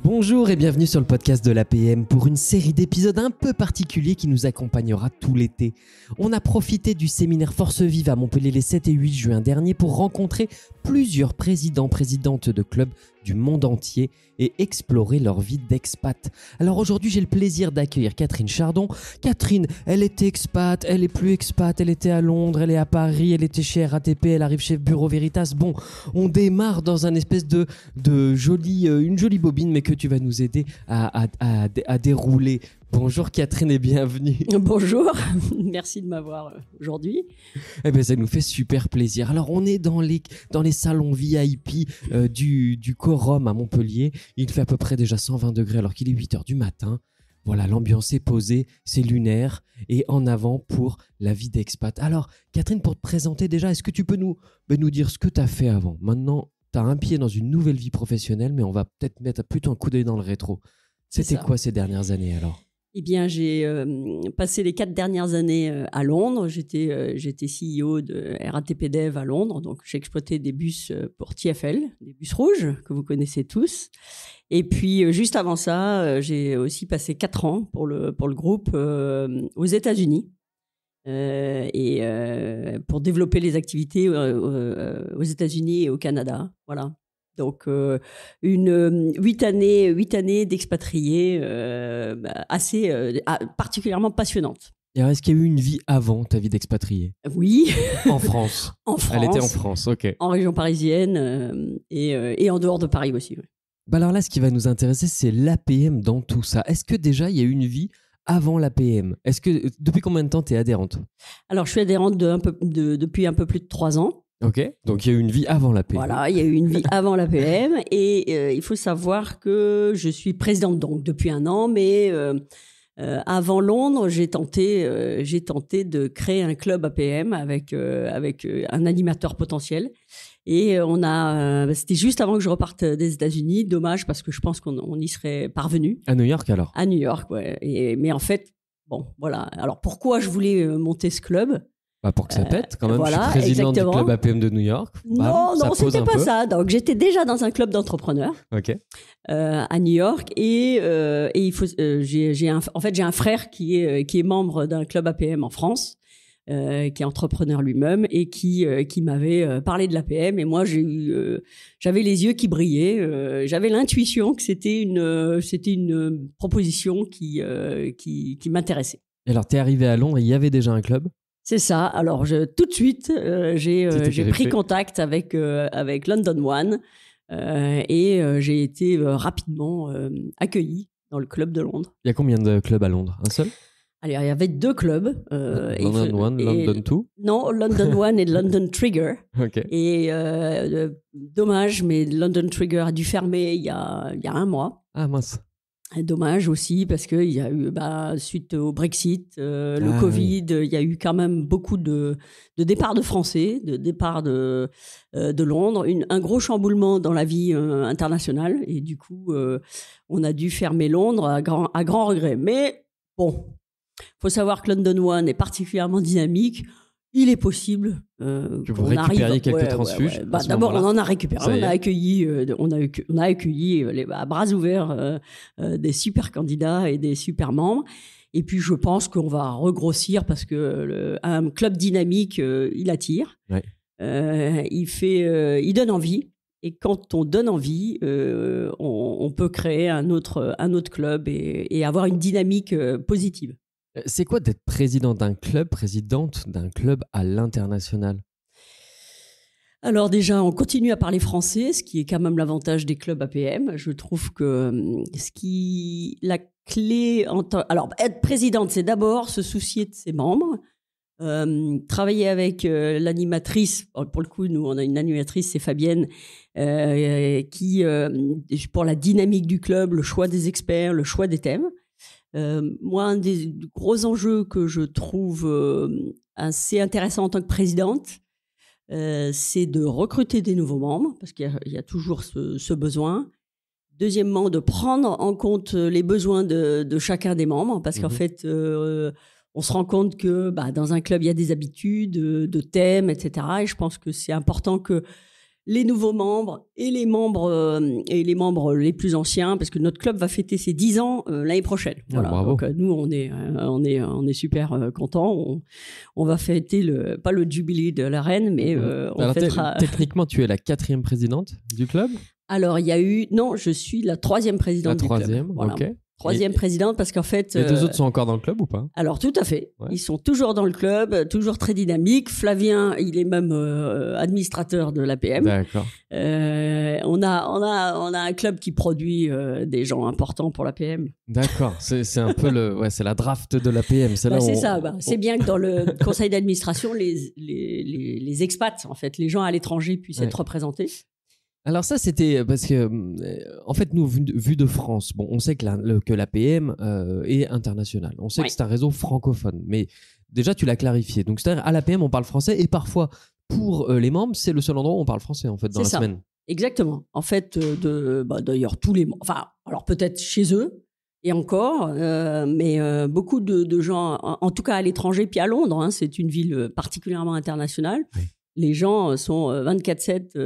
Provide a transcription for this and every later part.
Bonjour et bienvenue sur le podcast de l'APM pour une série d'épisodes un peu particuliers qui nous accompagnera tout l'été. On a profité du séminaire Force Vive à Montpellier les 7 et 8 juin dernier pour rencontrer plusieurs présidents-présidentes de clubs du monde entier et explorer leur vie d'expat. Alors aujourd'hui, j'ai le plaisir d'accueillir Catherine Chardon. Catherine, elle était expat, elle est plus expat, elle était à Londres, elle est à Paris, elle était chez RATP, elle arrive chez Bureau Veritas. Bon, on démarre dans un espèce de une jolie bobine, mais que tu vas nous aider à dérouler. Bonjour Catherine et bienvenue. Bonjour, merci de m'avoir aujourd'hui. Eh ben, ça nous fait super plaisir. Alors on est dans les salons VIP du Quorum à Montpellier. Il fait à peu près déjà 120 degrés alors qu'il est 8h du matin. Voilà, l'ambiance est posée, c'est lunaire et en avant pour la vie d'expat. Alors Catherine, pour te présenter déjà, est-ce que tu peux nous dire ce que tu as fait avant ? Maintenant, tu as un pied dans une nouvelle vie professionnelle, mais on va peut-être mettre plutôt un coup d'œil dans le rétro. C'était quoi ces dernières années alors ? Eh bien, j'ai passé les 4 dernières années à Londres. J'étais CEO de RATP Dev à Londres. Donc, j'ai exploité des bus pour TfL, des bus rouges que vous connaissez tous. Et puis, juste avant ça, j'ai aussi passé 4 ans pour le groupe aux États-Unis. Pour développer les activités aux États-Unis et au Canada. Voilà. Donc, 8 années d'expatriés assez particulièrement passionnantes. Et alors, est-ce qu'il y a eu une vie avant ta vie d'expatrié ? Oui. En France. En France. Elle était en France, ok. En région parisienne et en dehors de Paris aussi. Oui. Bah alors là, ce qui va nous intéresser, c'est l'APM dans tout ça. Est-ce que déjà, il y a eu une vie avant l'APM ? Depuis combien de temps tu es adhérente ? Alors, je suis adhérente depuis un peu plus de 3 ans. Ok, donc il y a eu une vie avant l'APM. Voilà, il y a eu une vie avant l'APM et il faut savoir que je suis présidente donc depuis 1 an, mais avant Londres, j'ai tenté de créer un club APM avec un animateur potentiel. Et c'était juste avant que je reparte des États-Unis. Dommage parce que je pense qu'on y serait parvenu. À New York alors ? À New York, ouais. Mais en fait, bon, voilà. Alors pourquoi je voulais monter ce club ? Pour que ça pète quand même. Voilà, je suis président du club APM de New York. Non, c'était pas ça. Donc j'étais déjà dans un club d'entrepreneurs. Ok. À New York et j'ai un frère qui est membre d'un club APM en France. Qui est entrepreneur lui-même et qui m'avait parlé de l'APM et moi j'avais les yeux qui brillaient, j'avais l'intuition que c'était une proposition qui m'intéressait. Et alors t'es arrivé à Londres et il y avait déjà un club ? C'est ça. Alors tout de suite j'ai pris contact avec London One et j'ai été rapidement accueilli dans le club de Londres. Il y a combien de clubs à Londres ? Un seul ? Alors, il y avait 2 clubs. London One, London Two ? Non, London One et London Trigger. Ok. Et dommage, mais London Trigger a dû fermer il y a 1 mois. Ah mince. Et dommage aussi parce qu'il y a eu, suite au Brexit, le Covid, oui. Il y a eu quand même beaucoup de départs de Français, de départs de Londres, un gros chamboulement dans la vie internationale. Et du coup, on a dû fermer Londres à grand regret. Mais bon... Il faut savoir que London One est particulièrement dynamique. Il est possible que vous récupériez quelques transfuges. D'abord, on en a récupéré. On a accueilli à bras ouverts des super candidats et des super membres. Et puis, je pense qu'on va regrossir parce que un club dynamique, il attire. Ouais. Il donne envie. Et quand on donne envie, on peut créer un autre club et avoir une dynamique positive. C'est quoi d'être présidente d'un club à l'international ? Alors déjà, on continue à parler français, ce qui est quand même l'avantage des clubs APM. Je trouve que la clé... Alors, être présidente, c'est d'abord se soucier de ses membres, travailler avec l'animatrice. Pour le coup, nous, on a une animatrice, c'est Fabienne, qui, pour la dynamique du club, le choix des experts, le choix des thèmes. Moi, un des gros enjeux que je trouve assez intéressant en tant que présidente, c'est de recruter des nouveaux membres, parce qu'il y a toujours ce besoin. Deuxièmement, de prendre en compte les besoins de chacun des membres, parce qu'en fait, on se rend compte que dans un club, il y a des habitudes, de thèmes, etc. Et je pense que c'est important que les nouveaux membres et les membres les plus anciens, parce que notre club va fêter ses 10 ans l'année prochaine. Voilà. Bravo. Donc nous on est super contents. On va fêter pas le jubilé de la reine, mais on Alors, fêtera. Techniquement, tu es la 4e présidente du club. Alors je suis la 3e présidente du club. La 3e, Voilà. ok. 3e présidente, parce qu'en fait... Les 2 autres sont encore dans le club ou pas? Alors, tout à fait. Ouais. Ils sont toujours dans le club, toujours très dynamiques. Flavien, il est même administrateur de l'APM. D'accord. On a un club qui produit des gens importants pour l'APM. D'accord. C'est un peu c'est la draft de l'APM. C'est C'est ça. C'est bien que dans le conseil d'administration, les expats, en fait, les gens à l'étranger puissent être représentés. Alors ça, c'était parce que, en fait, nous, vu de France, bon, on sait que l'APM est international. On sait que c'est un réseau francophone. Mais déjà, tu l'as clarifié. Donc, c'est-à-dire, à l'APM, on parle français. Et parfois, pour les membres, c'est le seul endroit où on parle français, en fait, dans la semaine. Exactement. En fait, d'ailleurs, tous les... Enfin, alors peut-être chez eux, et encore, mais beaucoup de gens, en tout cas à l'étranger, puis à Londres, hein, c'est une ville particulièrement internationale. Oui. Les gens sont 24/7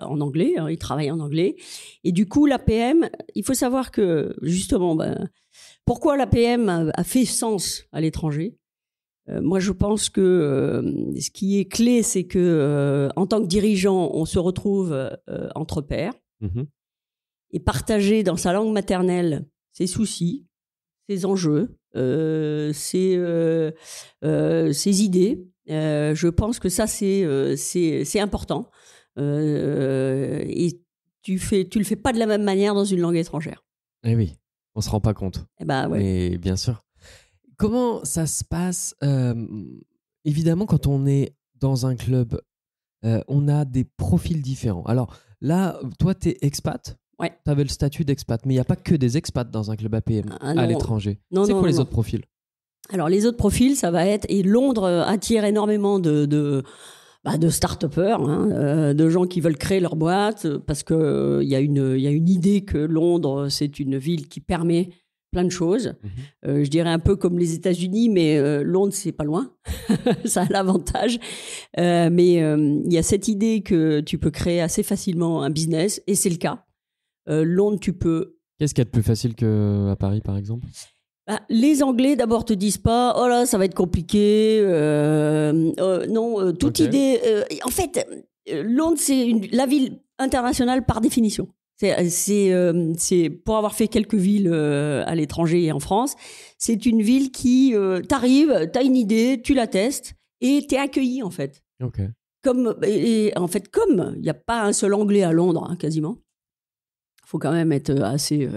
en anglais, hein, ils travaillent en anglais. Et du coup, l'APM, il faut savoir que, justement, pourquoi l'APM a fait sens à l'étranger. Moi, je pense que ce qui est clé, c'est que en tant que dirigeant, on se retrouve entre pairs et partager dans sa langue maternelle ses soucis, ses enjeux, ses idées. Je pense que ça, c'est important. Et tu le fais pas de la même manière dans une langue étrangère. Eh oui, on se rend pas compte. Ouais. Mais bien sûr. Comment ça se passe évidemment, quand on est dans un club, on a des profils différents. Alors là, toi, tu es expat. Ouais. Tu avais le statut d'expat, mais il n'y a pas que des expats dans un club APM à l'étranger. C'est quoi les autres profils? Alors, les autres profils, ça va être... Et Londres attire énormément de start-upers, hein, de gens qui veulent créer leur boîte, parce qu'il y a une idée que Londres, c'est une ville qui permet plein de choses. Je dirais un peu comme les États-Unis, mais Londres, c'est pas loin. Ça a l'avantage. Mais il y a cette idée que tu peux créer assez facilement un business, et c'est le cas. Londres, tu peux... Qu'est-ce qu'il y a de plus facile qu'à Paris, par exemple? Les Anglais, d'abord, te disent pas « Oh là, ça va être compliqué. » Non, toute idée... en fait, Londres, c'est la ville internationale par définition. C'est pour avoir fait quelques villes à l'étranger et en France, c'est une ville qui... t'arrives, t'as une idée, tu la testes et t'es accueilli, en fait. Ok. Comme il n'y a pas un seul Anglais à Londres, hein, quasiment. Il faut quand même être assez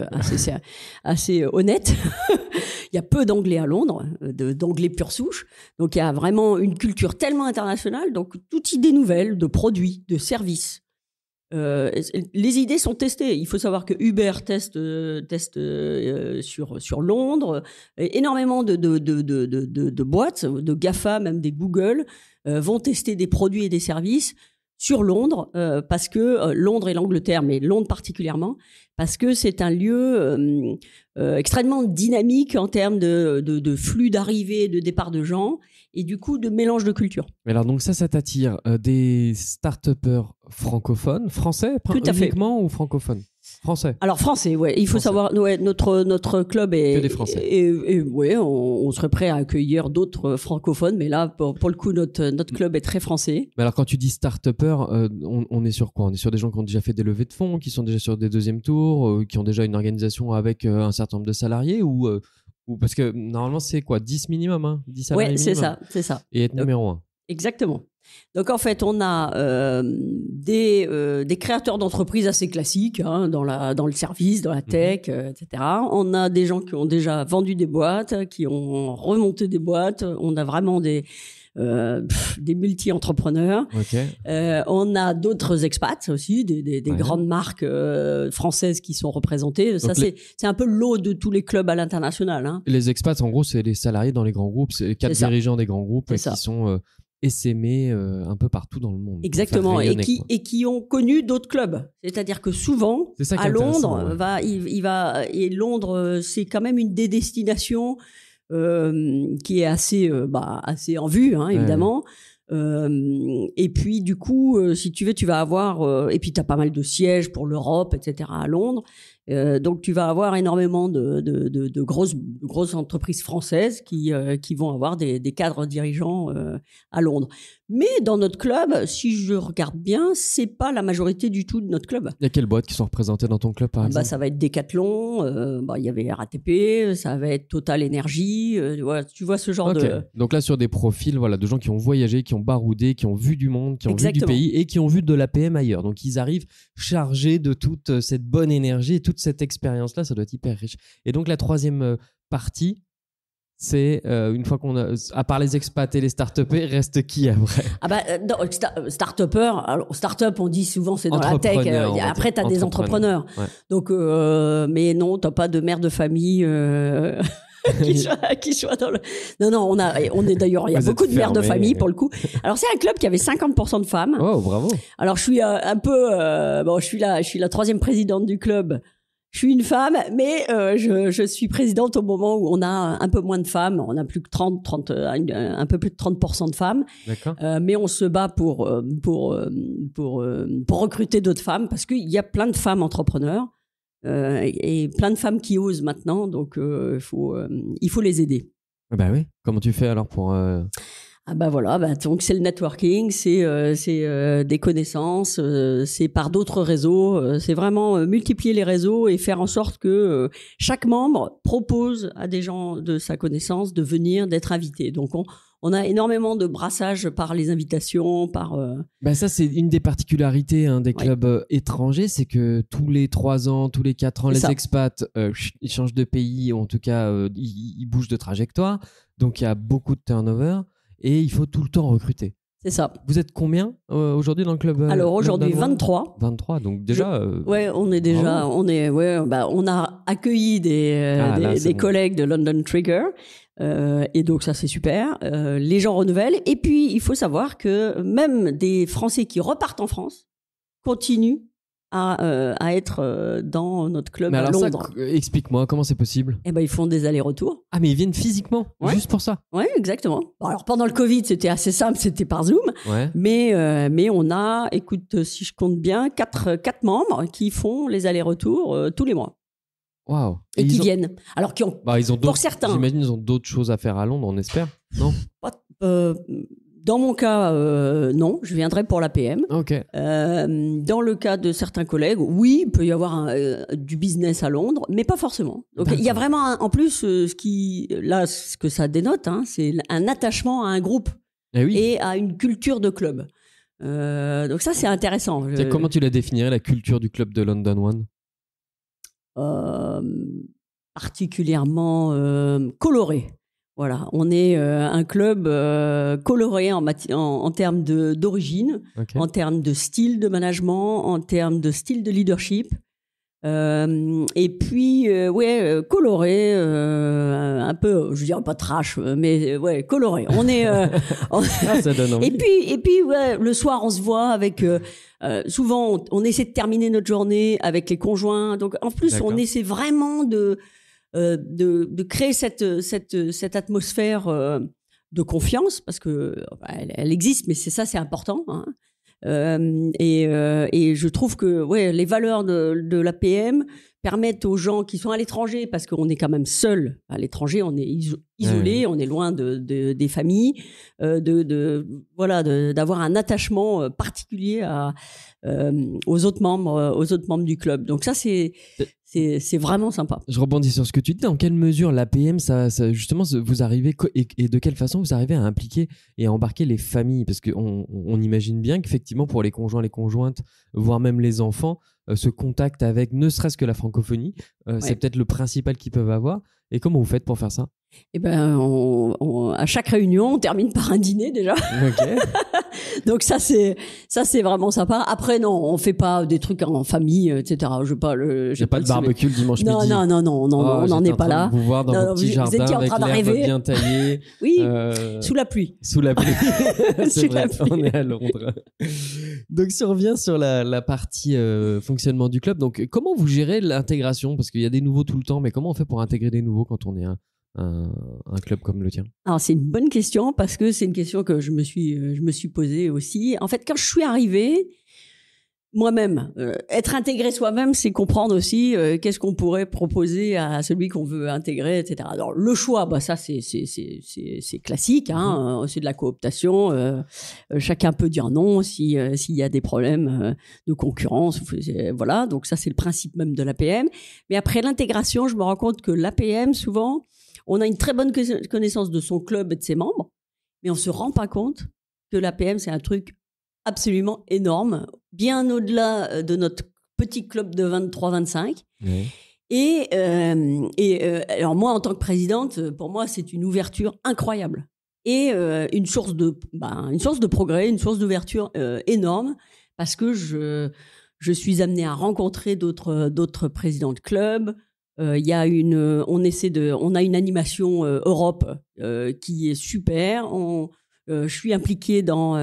honnête. Il y a peu d'anglais à Londres, d'anglais pure souche. Donc, il y a vraiment une culture tellement internationale. Donc, toute idée nouvelle de produits, de services, les idées sont testées. Il faut savoir que Uber teste sur Londres. Énormément de boîtes, de GAFA, même des Google, vont tester des produits et des services sur Londres, parce que Londres et l'Angleterre, mais Londres particulièrement, parce que c'est un lieu extrêmement dynamique en termes de flux d'arrivée et de départ de gens, et du coup de mélange de cultures. Mais alors donc ça t'attire des start-upers francophones, français uniquement ou francophones? Français. Alors français, ouais. Il faut savoir, ouais, notre club est que des Français. Et ouais, on serait prêt à accueillir d'autres francophones, mais là, pour le coup, notre club est très français. Mais alors quand tu dis start-upper, on est sur quoi? On est sur des gens qui ont déjà fait des levées de fonds, qui sont déjà sur des deuxièmes tours, qui ont déjà une organisation avec un certain nombre de salariés, ou parce que normalement c'est quoi, 10 minimum, hein, 10 salariés minimum. c'est ça. Et être numéro 1. Exactement. Donc en fait, on a des créateurs d'entreprises assez classiques, hein, dans le service, dans la tech, etc. On a des gens qui ont déjà vendu des boîtes, qui ont remonté des boîtes. On a vraiment des multi-entrepreneurs. Okay. On a d'autres expats aussi, des grandes marques françaises qui sont représentées. Ça, c'est un peu l'eau de tous les clubs à l'international. Hein. Les expats, en gros, c'est les salariés dans les grands groupes, c'est 4 dirigeants des grands groupes qui sont essaimés un peu partout dans le monde. Exactement, et qui ont connu d'autres clubs. C'est-à-dire que souvent, à Londres, et Londres, c'est quand même une des destinations qui est assez en vue, hein, évidemment. Et puis du coup, si tu veux, tu vas avoir et puis tu as pas mal de sièges pour l'Europe, etc. à Londres. Donc tu vas avoir énormément de grosses entreprises françaises qui vont avoir des cadres dirigeants à Londres. Mais dans notre club, si je regarde bien, c'est pas la majorité du tout de notre club. Il y a quelles boîtes qui sont représentées dans ton club, par exemple? Ça va être Decathlon, il y avait RATP, ça va être Total Energy, voilà, tu vois ce genre de... Donc là, sur des profils de gens qui ont voyagé, qui ont baroudé, qui ont vu du monde, qui ont Exactement. vu du pays et qui ont vu de l'APM ailleurs. Donc ils arrivent chargés de toute cette bonne énergie et toute cette expérience-là, ça doit être hyper riche. Et donc la troisième partie, c'est une fois qu'on a, à part les expats et les start-upers, reste qui après? Start-upper, alors start-up on dit souvent c'est dans la tech, après tu as des entrepreneurs. Ouais. Donc, mais non, tu n'as pas de mère de famille qui soit dans le... Non, on est d'ailleurs, il y a beaucoup de mères de famille pour le coup. Alors c'est un club qui avait 50% de femmes. Oh, bravo. Alors je suis un peu, je suis la troisième présidente du club. Je suis une femme, mais je suis présidente au moment où on a un peu moins de femmes. On a plus que un peu plus de 30% de femmes. D'accord. Mais on se bat pour recruter d'autres femmes parce qu'il y a plein de femmes entrepreneurs et plein de femmes qui osent maintenant. Donc il faut les aider. Bah oui. Comment tu fais alors pour donc c'est le networking, c'est des connaissances, c'est par d'autres réseaux, c'est vraiment multiplier les réseaux et faire en sorte que chaque membre propose à des gens de sa connaissance de venir, d'être invité. Donc on a énormément de brassage par les invitations, par... ça, c'est une des particularités des clubs étrangers, c'est que tous les 3 ans, tous les 4 ans, les expats, ils changent de pays, ou en tout cas, ils bougent de trajectoire. Donc, il y a beaucoup de turnover et il faut tout le temps recruter. C'est ça. Vous êtes combien aujourd'hui dans le club? Alors aujourd'hui 23. 23, donc déjà. On est déjà, on a accueilli des collègues de London Trigger. Et donc ça c'est super. Les gens renouvellent. Et puis il faut savoir que même des Français qui repartent en France continuent à être dans notre club à Londres. Explique-moi comment c'est possible. Ils font des allers-retours. Ah, mais ils viennent physiquement, juste pour ça. Ouais, exactement. Alors pendant le Covid c'était assez simple, c'était par Zoom. Ouais. Mais on a, écoute, si je compte bien, 4 membres qui font les allers-retours tous les mois. Waouh. Et qui viennent. Alors qui ont, ils ont pour certains. J'imagine ils ont d'autres choses à faire à Londres, on espère. Non. Dans mon cas, non, je viendrai pour l'APM. Ok. Dans le cas de certains collègues, oui, il peut y avoir du business à Londres, mais pas forcément. Donc il y a vraiment, en plus, ce que ça dénote, c'est un attachement à un groupe et à une culture de club. Donc ça, c'est intéressant. Comment tu la définirais, la culture du club de London One? Particulièrement coloré. Voilà, on est un club coloré en termes d'origine, en termes de style de management, en termes de style de leadership. Et puis, coloré, un peu, je dirais pas trash, mais coloré. On est. Ça donne envie. Et puis, le soir, on se voit avec. Souvent, on essaie de terminer notre journée avec les conjoints. Donc, en plus, on essaie vraiment de créer cette atmosphère de confiance parce que elle existe, mais c'est important. Et je trouve que les valeurs de l'APM permettent aux gens qui sont à l'étranger, parce qu'on est quand même seul à l'étranger, on est isolé, on est loin des familles, d'avoir un attachement particulier aux autres membres du club. Donc ça c'est vraiment sympa. Je rebondis sur ce que tu dis. Dans quelle mesure l'APM, ça justement, vous arrivez et de quelle façon vous arrivez à impliquer et à embarquer les familles? Parce qu'on imagine bien qu'effectivement, pour les conjoints, les conjointes, voire même les enfants, ce contact avec ne serait-ce que la francophonie, c'est peut-être le principal qu'ils peuvent avoir. Et comment vous faites pour faire ça? À chaque réunion, on termine par un dîner déjà. Ok. Donc ça c'est vraiment sympa. Après non, on fait pas des trucs en famille, etc. Il n'y a pas de barbecue le dimanche midi. Non, on n'en est pas là. Vous voir dans vos petits jardins avec l'herbe bien taillée. Oui, sous la pluie. Sous la pluie. C'est vrai, on est à Londres. Donc si on revient sur la partie fonctionnement du club, donc comment vous gérez l'intégration? Parce qu'il y a des nouveaux tout le temps, mais comment on fait pour intégrer des nouveaux quand on est un club comme le tien? Alors, c'est une bonne question parce que c'est une question que je me suis posée aussi. En fait, quand je suis arrivée, moi-même, être intégré soi-même, c'est comprendre aussi qu'est-ce qu'on pourrait proposer à celui qu'on veut intégrer, etc. Alors, le choix, bah ça, c'est classique, hein, c'est de la cooptation. Chacun peut dire non s'il y a des problèmes de concurrence. Voilà, donc ça, c'est le principe même de l'APM. Mais après l'intégration, je me rends compte que l'APM, souvent, on a une très bonne connaissance de son club et de ses membres, mais on se rend pas compte que l'APM, c'est un truc absolument énorme, bien au-delà de notre petit club de 23-25. Oui. Et alors moi, en tant que présidente, pour moi, c'est une ouverture incroyable et une source de progrès, une source d'ouverture énorme, parce que je suis amenée à rencontrer d'autres présidents de clubs. On a une animation Europe qui est super. Je suis impliquée dans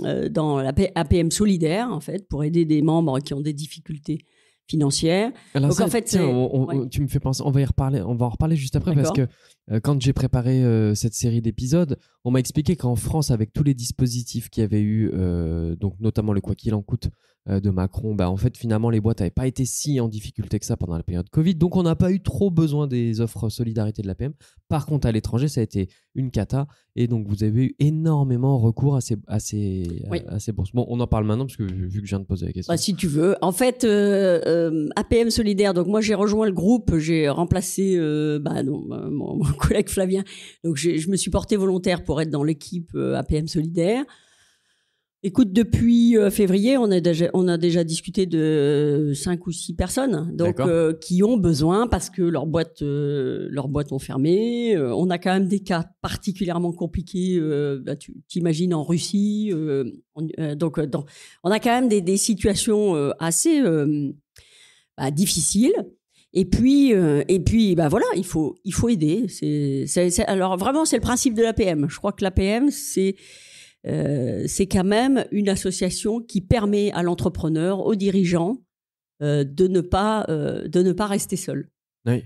la APM solidaire, en fait, pour aider des membres qui ont des difficultés financières. Alors donc ça, en fait, tiens, tu me fais penser, on va en reparler juste après. D'accord. Parce que quand j'ai préparé cette série d'épisodes, on m'a expliqué qu'en France, avec tous les dispositifs qu'il y avait eu, donc notamment le quoi qu'il en coûte de Macron, en fait finalement les boîtes n'avaient pas été si en difficulté que ça pendant la période Covid, donc on n'a pas eu trop besoin des offres solidarité de l'APM. Par contre, à l'étranger, ça a été une cata, et donc vous avez eu énormément recours à ces bourses. Bon, on en parle maintenant parce que vu que je viens de poser la question. Si tu veux. En fait, APM solidaire. Donc moi, j'ai rejoint le groupe, j'ai remplacé mon collègue Flavien. Donc je me suis portée volontaire pour être dans l'équipe APM solidaire. Écoute, depuis février, on a déjà discuté de 5 ou 6 personnes, donc qui ont besoin parce que leurs boîtes ont fermé. On a quand même des cas particulièrement compliqués. Tu t'imagines en Russie. Donc on a quand même des situations assez difficiles. Et puis voilà, il faut aider. Alors vraiment, c'est le principe de l'APM. Je crois que l'APM, c'est quand même une association qui permet à l'entrepreneur, aux dirigeants, de ne pas rester seul. Oui.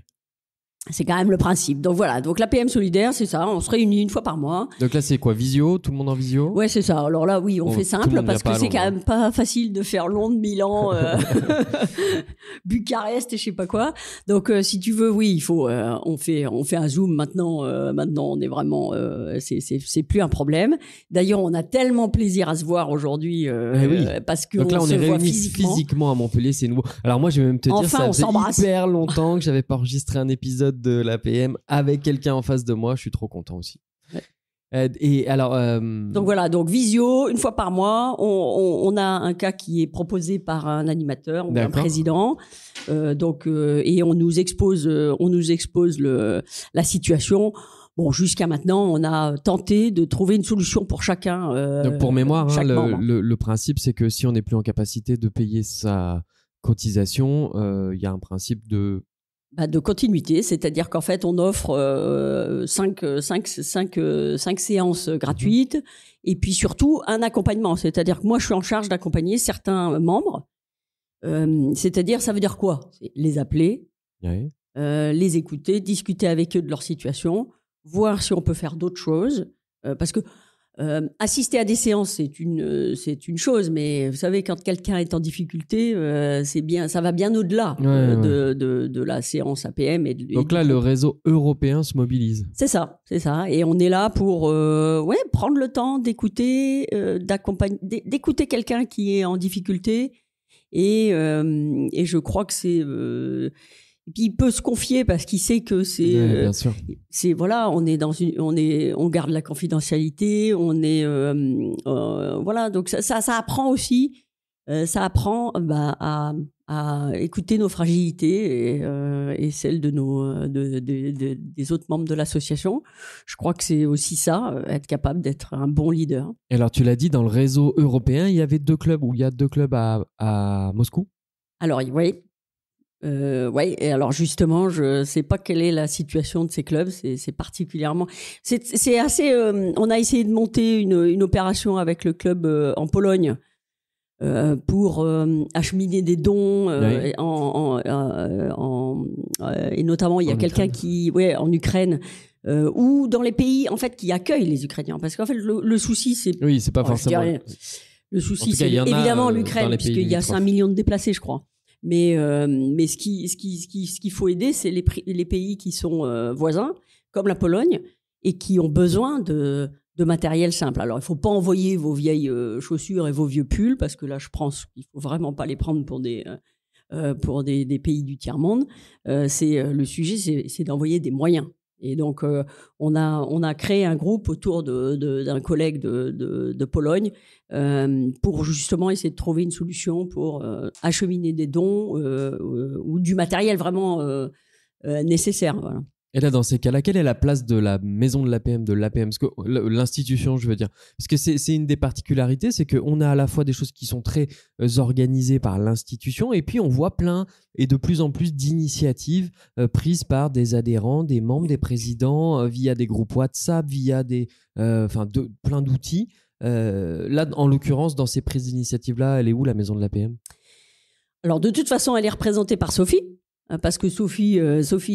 C'est quand même le principe. Donc voilà, donc l'APM solidaire, c'est ça, on se réunit une fois par mois. Donc là, c'est quoi, visio? Tout le monde en visio? Ouais, c'est ça. Alors là, oui, on fait simple parce que c'est quand même pas facile de faire Londres, Milan, Bucarest et je sais pas quoi. Donc si tu veux, oui, il faut on fait un Zoom maintenant. Maintenant, on est vraiment c'est plus un problème. D'ailleurs, on a tellement plaisir à se voir aujourd'hui parce que donc là, on est réunis physiquement à Montpellier, c'est nouveau. Alors moi, je vais même te dire, ça faisait hyper longtemps que j'avais pas enregistré un épisode de l'APM avec quelqu'un en face de moi. Je suis trop content aussi. Ouais. Et alors, donc voilà, donc visio une fois par mois, on a un cas qui est proposé par un animateur ou un président, et on nous expose la situation. Bon, jusqu'à maintenant, on a tenté de trouver une solution pour chacun. Donc pour mémoire, le principe, c'est que si on n'est plus en capacité de payer sa cotisation, il y a un principe de continuité, c'est-à-dire qu'en fait, on offre 5 séances gratuites et puis surtout un accompagnement. C'est-à-dire que moi, je suis en charge d'accompagner certains membres. C'est-à-dire, ça veut dire quoi? C'est les appeler, les écouter, discuter avec eux de leur situation, voir si on peut faire d'autres choses. Parce que assister à des séances, c'est une chose, mais vous savez, quand quelqu'un est en difficulté, ça va bien au-delà de la séance APM. Donc là, le réseau européen se mobilise. C'est ça. Et on est là pour prendre le temps d'écouter, d'écouter quelqu'un qui est en difficulté. Et je crois que c'est... Et puis il peut se confier parce qu'il sait que bien sûr. On garde la confidentialité, voilà, donc ça apprend aussi, ça apprend à écouter nos fragilités et celles des autres membres de l'association. Je crois que c'est aussi ça, être capable d'être un bon leader. Et alors tu l'as dit, dans le réseau européen, il y avait 2 clubs, ou il y a 2 clubs à Moscou? Alors oui. Et alors justement, je sais pas quelle est la situation de ces clubs. C'est particulièrement, c'est assez. On a essayé de monter une opération avec le club en Pologne pour acheminer des dons Et notamment, il y a quelqu'un en Ukraine, ou dans les pays en fait qui accueillent les Ukrainiens, parce qu'en fait le souci c'est pas forcément le souci c'est évidemment l'Ukraine, puisqu'il y a 5 millions de déplacés, je crois, mais ce qu'il faut aider, c'est les pays qui sont voisins comme la Pologne et qui ont besoin de matériel simple. Alors, il ne faut pas envoyer vos vieilles chaussures et vos vieux pulls, parce que là, je pense qu'il ne faut vraiment pas les prendre pour des pays du tiers-monde. Le sujet, c'est d'envoyer des moyens. Et donc, on a créé un groupe autour d'un collègue de Pologne pour justement essayer de trouver une solution pour acheminer des dons ou du matériel vraiment nécessaire. Voilà. Et là, dans ces cas-là, quelle est la place de la maison de l'APM, parce que l'institution, je veux dire, parce que c'est une des particularités, c'est qu'on a à la fois des choses qui sont très organisées par l'institution, et puis on voit plein et de plus en plus d'initiatives prises par des adhérents, des membres, des présidents, via des groupes WhatsApp, via plein d'outils. Là, en l'occurrence, dans ces prises d'initiatives-là, elle est où la maison de l'APM ? Alors, de toute façon, elle est représentée par Sophie. Parce que Sophie,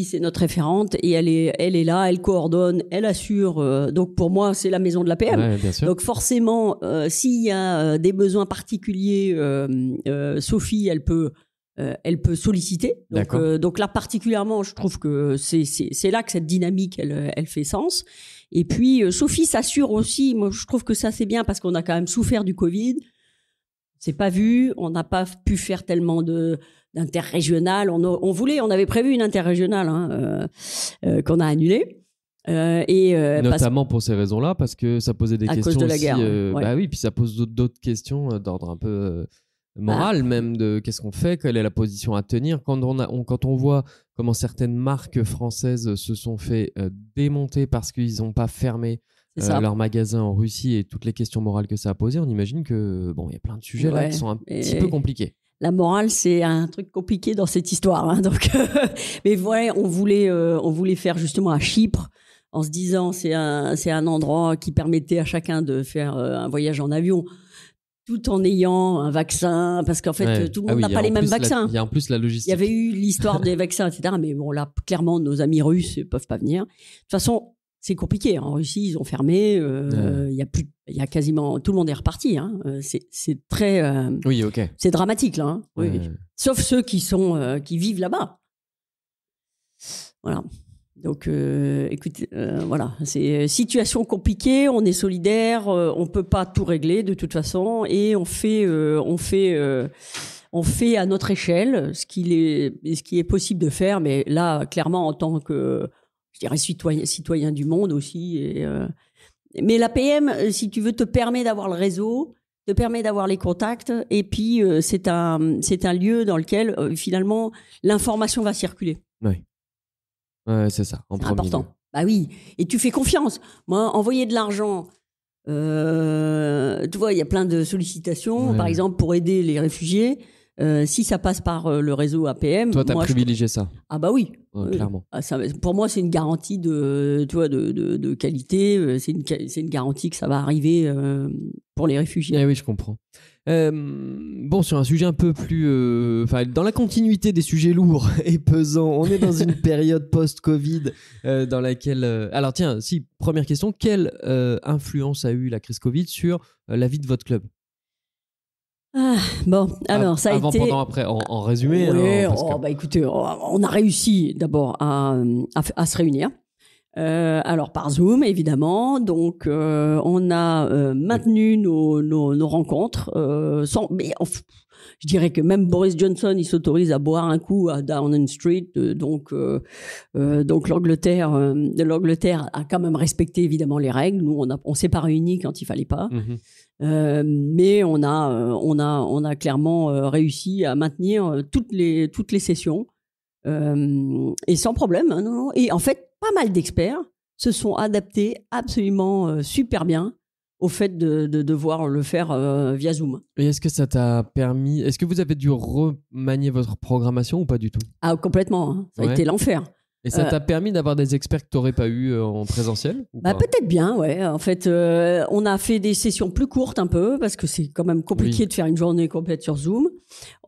c'est notre référente et elle est là, elle coordonne, elle assure. Donc pour moi, c'est la maison de l'APM. Ouais, bien sûr. Donc forcément, s'il y a des besoins particuliers, Sophie, elle peut solliciter. Donc là particulièrement, je trouve que c'est là que cette dynamique, elle fait sens. Et puis Sophie s'assure aussi. Moi, je trouve que ça c'est bien, parce qu'on a quand même souffert du Covid. C'est pas vu, on n'a pas pu faire tellement d'interrégional. On avait prévu une interrégionale qu'on a annulée. Notamment pour ces raisons-là, parce que ça posait des questions à cause de la aussi, guerre. Ouais. Bah oui, puis ça pose d'autres questions d'ordre un peu moral, même de qu'est-ce qu'on fait, quelle est la position à tenir. Quand on voit comment certaines marques françaises se sont fait démonter parce qu'ils n'ont pas fermé leur magasin en Russie, et toutes les questions morales que ça a posées, on imagine que il y a plein de sujets là qui sont un petit peu compliqués. La morale, c'est un truc compliqué dans cette histoire, hein, donc mais ouais, on voulait faire justement à Chypre, en se disant c'est un endroit qui permettait à chacun de faire un voyage en avion tout en ayant un vaccin, parce qu'en fait tout le monde n'a pas les mêmes vaccins. Il y a en plus la logistique. Il y avait eu l'histoire des vaccins, etc. Mais bon, là clairement nos amis russes ne peuvent pas venir. De toute façon, c'est compliqué. En Russie, ils ont fermé. Il y a quasiment tout le monde est reparti. Hein. C'est très. Oui, ok. C'est dramatique là. Hein. Oui. Sauf ceux qui vivent là-bas. Voilà. Donc, écoutez, voilà, c'est situation compliquée. On est solidaire. On peut pas tout régler de toute façon, et on fait à notre échelle ce qui est possible de faire. Mais là, clairement, en tant que je dirais citoyen du monde aussi. Mais l'APM, si tu veux, te permet d'avoir le réseau, te permet d'avoir les contacts, et puis c'est un lieu dans lequel finalement l'information va circuler. Oui, c'est ça. C'est important. Lieu. Bah oui, et tu fais confiance. Moi, envoyer de l'argent, tu vois, il y a plein de sollicitations, par exemple pour aider les réfugiés. Si ça passe par le réseau APM, toi, tu as privilégié ça. Ah bah oui, clairement. Pour moi, c'est une garantie de qualité. C'est une garantie que ça va arriver pour les réfugiés. Eh oui, je comprends. Sur un sujet un peu plus, dans la continuité des sujets lourds et pesants, on est dans une période post-Covid dans laquelle. Alors tiens, première question, quelle influence a eu la crise Covid sur la vie de votre club? Alors ça a avant, été... pendant, après, en résumé. Oui, écoutez, on a réussi d'abord à se réunir. Alors par Zoom, évidemment. Donc, on a maintenu nos rencontres. Je dirais que même Boris Johnson, il s'autorise à boire un coup à Downing Street. Donc l'Angleterre a quand même respecté évidemment les règles. Nous, on s'est pas réunis quand il fallait pas. Mais on a clairement réussi à maintenir toutes les sessions et sans problème. Hein, non. Et en fait, pas mal d'experts se sont adaptés absolument super bien au fait de devoir le faire via Zoom. Et est-ce que ça t'a permis... Est-ce que vous avez dû remanier votre programmation ou pas du tout? Ah, complètement. Hein. Ça a été l'enfer. Et ça t'a permis d'avoir des experts que tu n'aurais pas eu en présentiel ou pas ? Peut-être bien, ouais. En fait, on a fait des sessions plus courtes un peu parce que c'est quand même compliqué de faire une journée complète sur Zoom.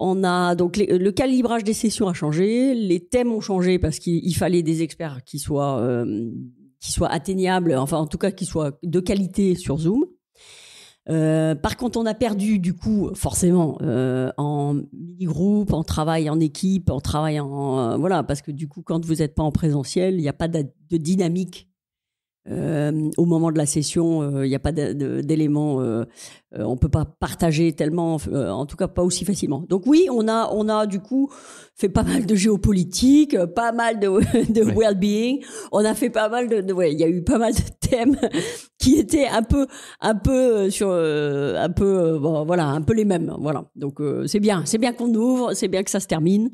On a donc le calibrage des sessions a changé, les thèmes ont changé parce qu'il fallait des experts qui soient atteignables, enfin en tout cas qui soient de qualité sur Zoom. Par contre, on a perdu du coup forcément en mini-groupe, en travail en équipe, en travail en voilà, parce que du coup, quand vous n'êtes pas en présentiel, il n'y a pas de dynamique. Au moment de la session, il n'y a pas d'éléments, on peut pas partager tellement, en tout cas pas aussi facilement. Donc oui, on a du coup fait pas mal de géopolitique, pas mal de well-being. On a fait pas mal il y a eu pas mal de thèmes qui étaient un peu sur un peu les mêmes. Voilà. Donc c'est bien qu'on ouvre, c'est bien que ça se termine.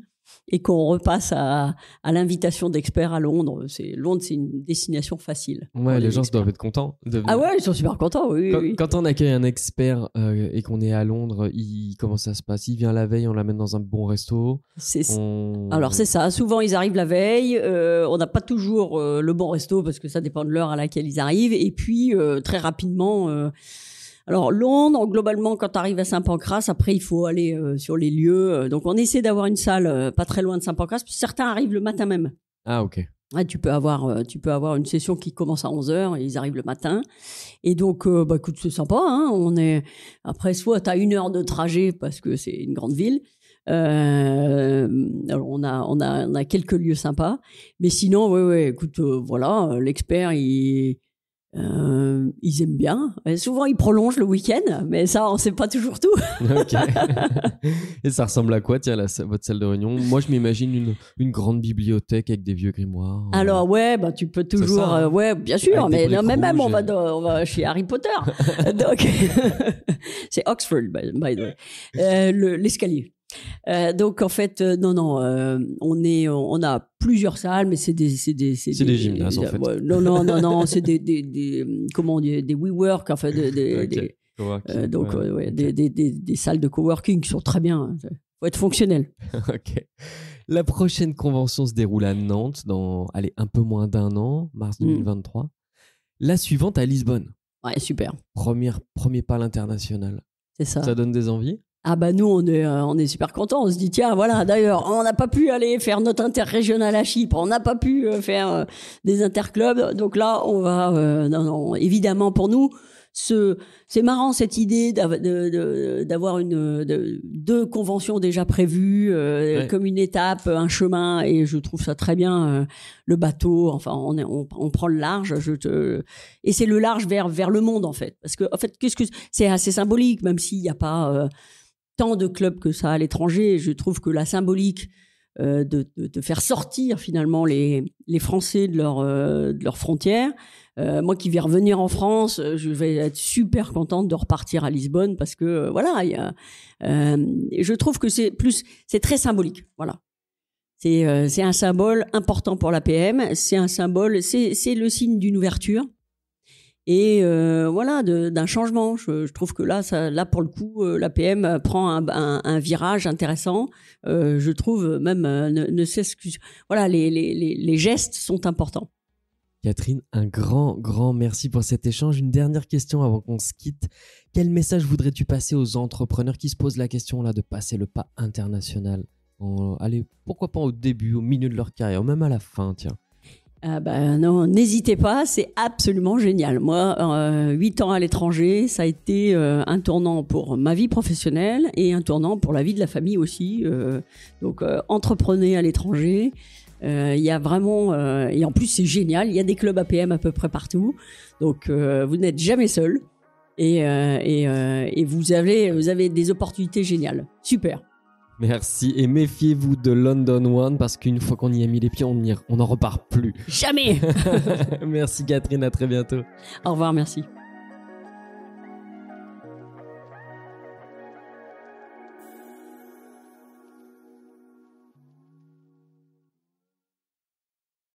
Et qu'on repasse à l'invitation d'experts à Londres. Londres, c'est une destination facile. Ouais, les gens doivent être contents. Ah ouais, ils sont super contents, oui. Quand on accueille un expert et qu'on est à Londres, comment ça se passe ? Il vient la veille, on l'amène dans un bon resto. Alors c'est ça, souvent ils arrivent la veille, on n'a pas toujours le bon resto parce que ça dépend de l'heure à laquelle ils arrivent. Et puis très rapidement... Alors Londres, globalement, quand tu arrives à Saint-Pancras, après il faut aller sur les lieux. Donc on essaie d'avoir une salle pas très loin de Saint-Pancras. Certains arrivent le matin même. Ah ok. Ouais, tu peux avoir une session qui commence à 11h et ils arrivent le matin. Et donc, écoute, c'est sympa. Hein, après, soit tu as 1 heure de trajet parce que c'est une grande ville. Alors on a quelques lieux sympas. Mais sinon, ouais, écoute, voilà, l'expert, ils aiment bien. Et souvent, ils prolongent le week-end, mais ça, on ne sait pas toujours tout. Ok. Et ça ressemble à quoi, tiens, votre salle de réunion ? Moi, je m'imagine une grande bibliothèque avec des vieux grimoires. Alors, ouais, tu peux toujours... ça, ouais, bien sûr, mais non, même on rouges va chez Harry Potter. Donc, c'est Oxford, by the way. L'escalier. Donc en fait on a plusieurs salles, mais c'est des gymnases en fait. Non, c'est des comment on dit, des WeWork, enfin des salles de coworking qui sont très bien. Faut être fonctionnel. Ok. La prochaine convention se déroule à Nantes dans un peu moins d'1 an, mars 2023. La suivante à Lisbonne. Ouais, super. Premier pas à l'international. C'est ça. Ça donne des envies ? Ah nous on est super contents, on se dit tiens voilà, d'ailleurs on n'a pas pu aller faire notre interrégional à Chypre, on n'a pas pu faire des interclubs, donc là on va non, évidemment pour nous c'est marrant cette idée d'avoir deux conventions déjà prévues comme une étape, un chemin, et je trouve ça très bien. Le bateau, enfin on prend le large, et c'est le large vers le monde en fait, parce que en fait c'est assez symbolique, même s'il n'y a pas tant de clubs que ça à l'étranger. Je trouve que la symbolique de faire sortir finalement les Français de leurs frontières. Moi qui vais revenir en France, je vais être super contente de repartir à Lisbonne parce que voilà, je trouve que c'est très symbolique. Voilà, c'est un symbole important pour l'APM. C'est un symbole, c'est le signe d'une ouverture. Et voilà, d'un changement. Je trouve que là pour le coup, l'APM prend un virage intéressant. Je trouve même ne s'excuse. Voilà, les gestes sont importants. Catherine, un grand merci pour cet échange. Une dernière question avant qu'on se quitte. Quel message voudrais-tu passer aux entrepreneurs qui se posent la question là de passer le pas international ? Allez, pourquoi pas au début, au milieu de leur carrière, même à la fin, tiens. Non, n'hésitez pas, c'est absolument génial. Moi, 8 ans à l'étranger, ça a été un tournant pour ma vie professionnelle et un tournant pour la vie de la famille aussi. Donc, entreprenez à l'étranger. Il y a vraiment... et en plus, c'est génial, il y a des clubs APM à peu près partout. Donc, vous n'êtes jamais seul. Et vous avez des opportunités géniales. Super. Merci, et méfiez-vous de London One parce qu'une fois qu'on y a mis les pieds, on n'en repart plus. Jamais. Merci Catherine, à très bientôt. Au revoir, merci.